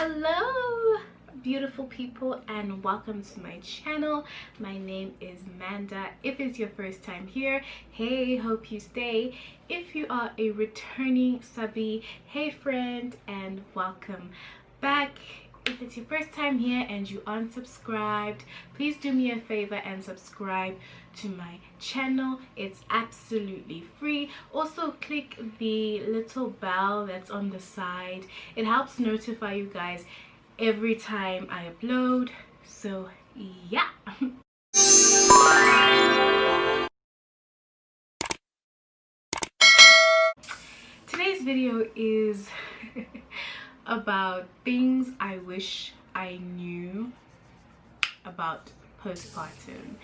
Hello beautiful people and welcome to my channel. My name is Manda. If it's your first time here, hey, hope you stay. If you are a returning subby, hey friend, and welcome back. If it's your first time here and you aren't subscribed, please do me a favor and subscribe to my channel. It's absolutely free. Also click the little bell that's on the side. It helps notify you guys every time I upload. So yeah. Today's video is about things I wish I knew about postpartum.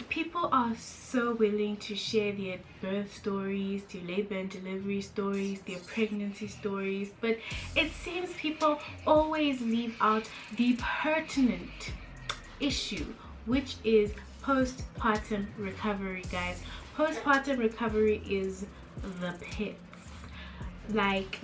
People are so willing to share their birth stories, their labor and delivery stories, their pregnancy stories, but it seems people always leave out the pertinent issue, which is postpartum recovery, guys. Postpartum recovery is the pits. Like,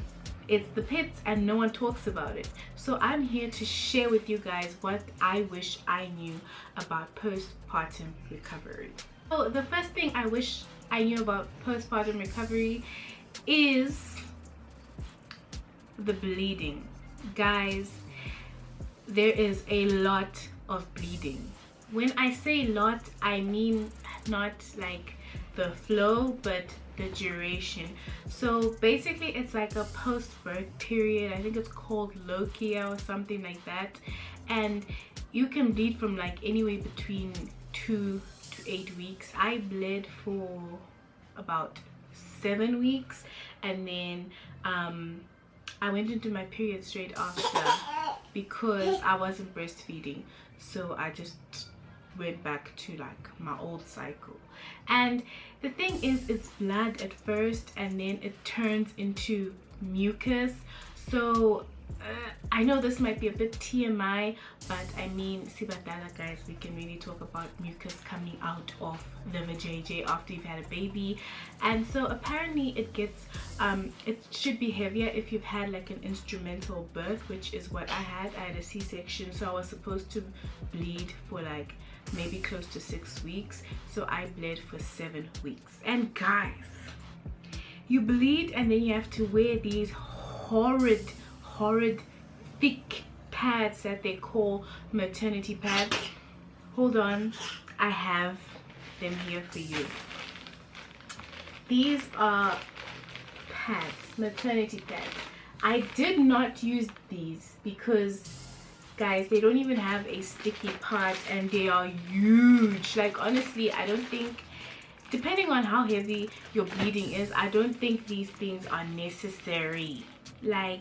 it's the pits and no one talks about it. So I'm here to share with you guys what I wish I knew about postpartum recovery. So the first thing I wish I knew about postpartum recovery is the bleeding. Guys, there is a lot of bleeding. When I say lot, I mean not like the flow, but the duration. So basically it's like a post-birth period. I think it's called lochia or something like that, and you can bleed from like anywhere between 2 to 8 weeks. I bled for about 7 weeks, and then I went into my period straight after because I wasn't breastfeeding, so I just went back to like my old cycle. And the thing is, it's blood at first and then it turns into mucus. So I know this might be a bit TMI, but I mean, sibadala guys, we can really talk about mucus coming out of the vajayjay after you've had a baby. And so apparently it gets it should be heavier if you've had like an instrumental birth, which is what I had. I had a C-section, so I was supposed to bleed for like maybe close to 6 weeks. So I bled for 7 weeks. And guys, you bleed and then you have to wear these horrid thick pads that they call maternity pads. Hold on, I have them here for you. These are pads, maternity pads. I did not use these because guys, they don't even have a sticky part and they are huge. Like honestly, I don't think, depending on how heavy your bleeding is, I don't think these things are necessary. Like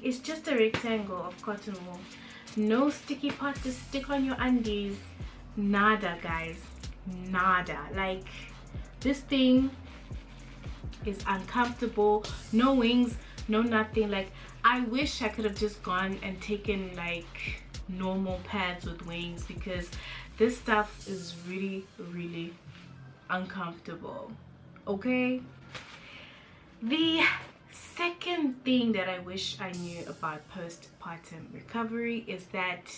it's just a rectangle of cotton wool, no sticky part to stick on your undies. Nada guys, nada. Like, this thing is uncomfortable. No wings, no nothing. Like, I wish I could have just gone and taken like normal pads with wings, because this stuff is really uncomfortable. Okay, the second thing that I wish I knew about postpartum recovery is that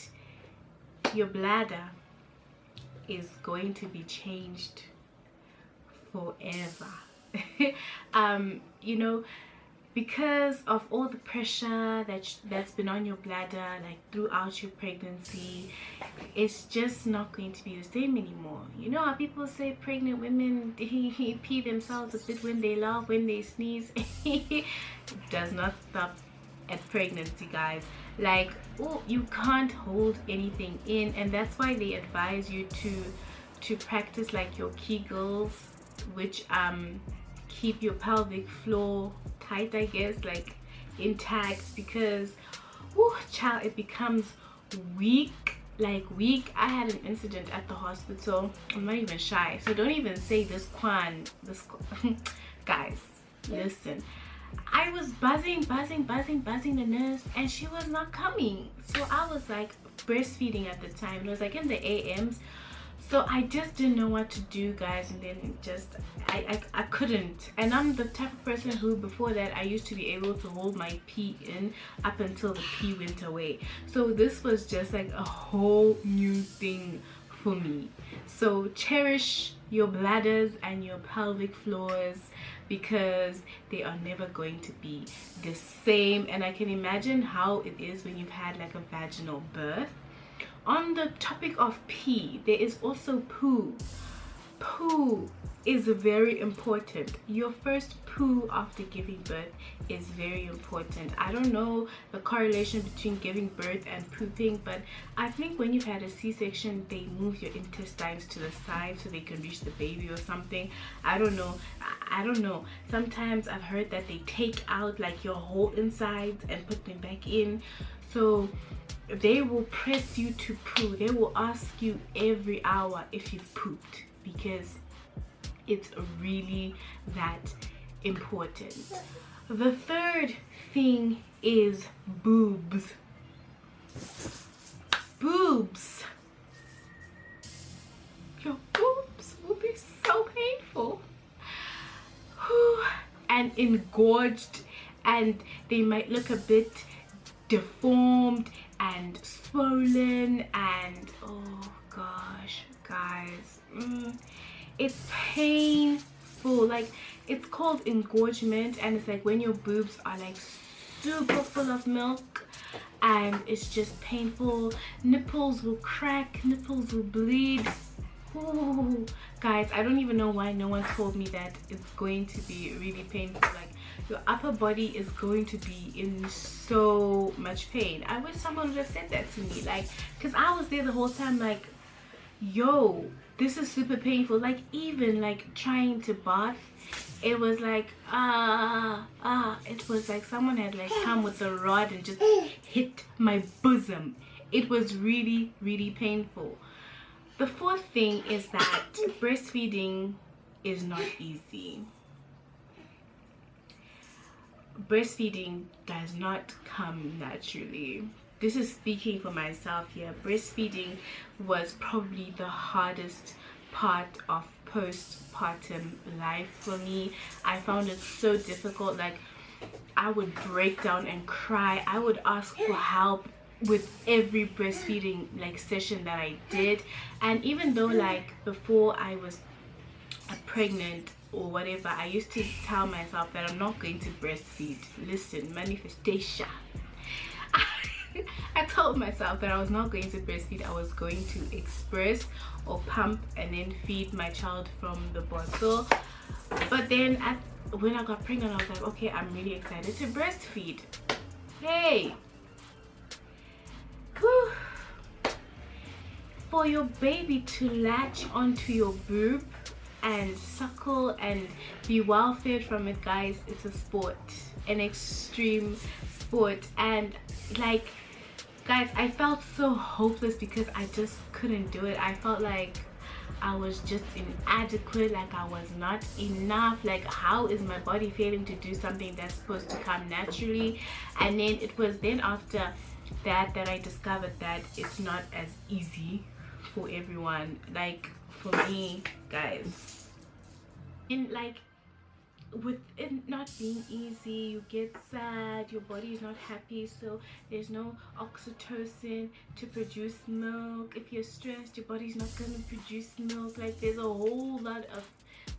your bladder is going to be changed forever. You know, because of all the pressure that's been on your bladder like throughout your pregnancy, it's just not going to be the same anymore. You know how people say pregnant women pee themselves a bit when they laugh, when they sneeze? It does not stop at pregnancy, guys. Like, oh, you can't hold anything in, and that's why they advise you to practice like your Kegels, which keep your pelvic floor tight, I guess, like intact, because child, it becomes weak. Like weak. I had an incident at the hospital. I'm not even shy, so don't even say this guys, listen, I was buzzing the nurse and she was not coming. So I was like breastfeeding at the time. It was like in the AMs. So I just didn't know what to do, guys, and then just I couldn't. And I'm the type of person who, before that, I used to be able to hold my pee in up until the pee went away. So this was just like a whole new thing for me. So cherish your bladders and your pelvic floors, because they are never going to be the same. And I can imagine how it is when you've had like a vaginal birth. On the topic of pee, there is also poo. Poo is very important. Your first poo after giving birth is very important. I don't know the correlation between giving birth and pooping, but I think when you've had a C-section, they move your intestines to the side so they can reach the baby or something. I don't know. I don't know. Sometimes I've heard that they take out like your whole insides and put them back in. So they will press you to poo. They will ask you every hour if you've pooped, because it's really that important. The third thing is boobs. Boobs. Your boobs will be so painful. And engorged, and they might look a bit deformed and swollen, and oh gosh, guys, it's painful. Like, it's called engorgement, and it's like when your boobs are like super full of milk, and it's just painful. Nipples will crack, nipples will bleed. Ooh, guys, I don't even know why no one told me that it's going to be really painful. Like, your upper body is going to be in so much pain. I wish someone would have said that to me, like, because I was there the whole time like, yo, this is super painful. Like, even like trying to bath, it was like it was like someone had like come with a rod and just hit my bosom. It was really, really painful. The fourth thing is that breastfeeding is not easy. Breastfeeding does not come naturally. This is speaking for myself here. Breastfeeding was probably the hardest part of postpartum life for me. I found it so difficult. Like, I would break down and cry. I would ask for help with every breastfeeding like session that I did. And even though like before I was pregnant or whatever, I used to tell myself that I'm not going to breastfeed. Listen, manifestation. I told myself that I was not going to breastfeed. I was going to express or pump and then feed my child from the bottle. But then when I got pregnant, I was like, okay, I'm really excited to breastfeed. Hey, whew. For your baby to latch onto your boob and suckle and be well fed from it, guys, it's a sport, an extreme sport. And like, guys, I felt so hopeless because I just couldn't do it. I felt like I was just inadequate, like I was not enough. Like, how is my body failing to do something that's supposed to come naturally? And then it was then after that I discovered that it's not as easy for everyone. Like, for me, guys, and like with it not being easy, you get sad, your body is not happy, so there's no oxytocin to produce milk. If you're stressed, your body's not going to produce milk. Like, there's a whole lot of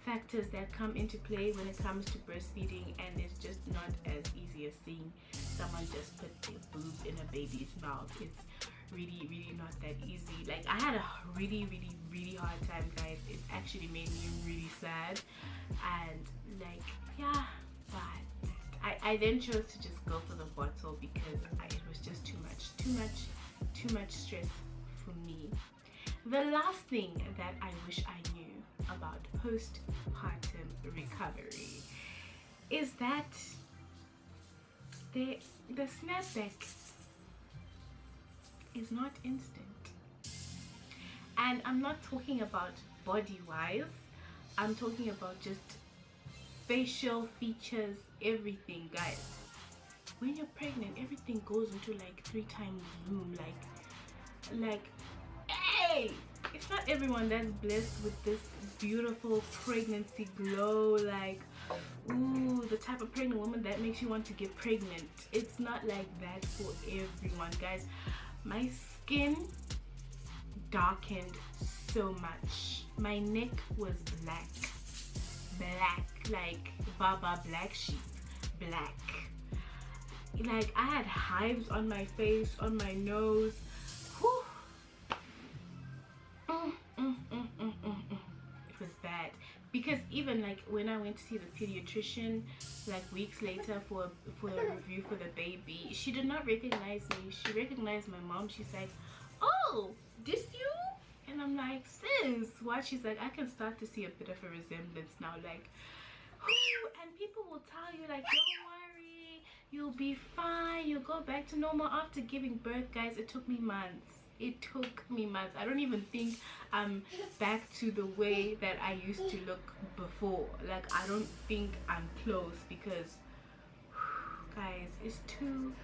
factors that come into play when it comes to breastfeeding, and it's just not as easy as seeing someone just put their boob in a baby's mouth. It's really not that easy. Like, I had a really hard time, guys. It actually made me really sad, and like, yeah, but I then chose to just go for the bottle because it was just too much stress for me. The last thing that I wish I knew about postpartum recovery is that the snapback is not instant. And I'm not talking about body wise, I'm talking about just facial features, everything, guys. When you're pregnant, everything goes into like 3 times zoom. Like hey, it's not everyone that's blessed with this beautiful pregnancy glow, like, ooh, the type of pregnant woman that makes you want to get pregnant. It's not like that for everyone, guys. My skin darkened so much. My neck was black, like Baba Black Sheep, black. Like I had hives on my face, on my nose. Whew. It was bad, because even like when I went to see the pediatrician like weeks later for a review for the baby, she did not recognize me. She recognized my mom. She's like, oh, this you? And I'm like, sis, what? She's like, I can start to see a bit of a resemblance now, like, whoo. And people will tell you like, don't worry, you'll be fine, you'll go back to normal after giving birth. Guys, it took me months. It took me months. I don't even think I'm back to the way that I used to look before. Like, I don't think I'm close, because guys, it's too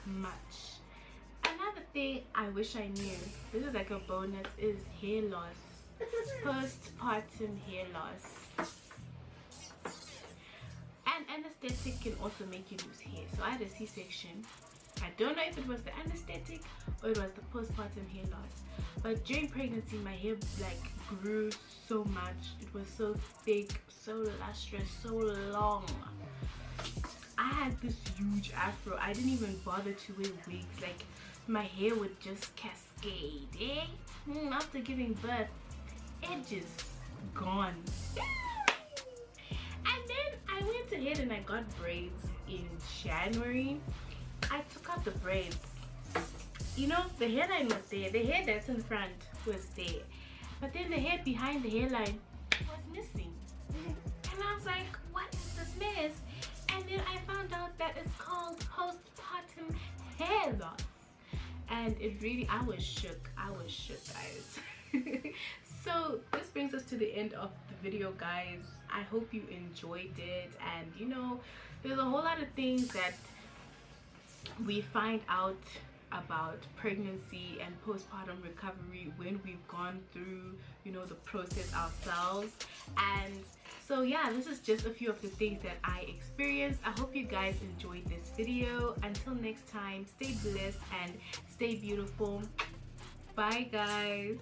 much. Another thing I wish I knew, this is like a bonus, is hair loss. Postpartum hair loss. And anesthetic can also make you lose hair. So I had a C-section. I don't know if it was the anesthetic or it was the postpartum hair loss, but during pregnancy my hair like grew so much. It was so thick, so lustrous, so long. I had this huge afro. I didn't even bother to wear wigs. Like my hair would just cascade, after giving birth. Edges gone. And then I went ahead and I got braids in January. I took out the braids. You know, the hairline was there. The hair that's in front was there. But then the hair behind the hairline was missing. And I was like, what is this mess? And then I found out that it's called postpartum hair loss. And it really, I was shook, guys. So this brings us to the end of the video, guys. I hope you enjoyed it. And you know, there's a whole lot of things that we find out about pregnancy and postpartum recovery when we've gone through, you know, the process ourselves. And so yeah, this is just a few of the things that I experienced. I hope you guys enjoyed this video. Until next time, stay blessed and stay beautiful. Bye guys.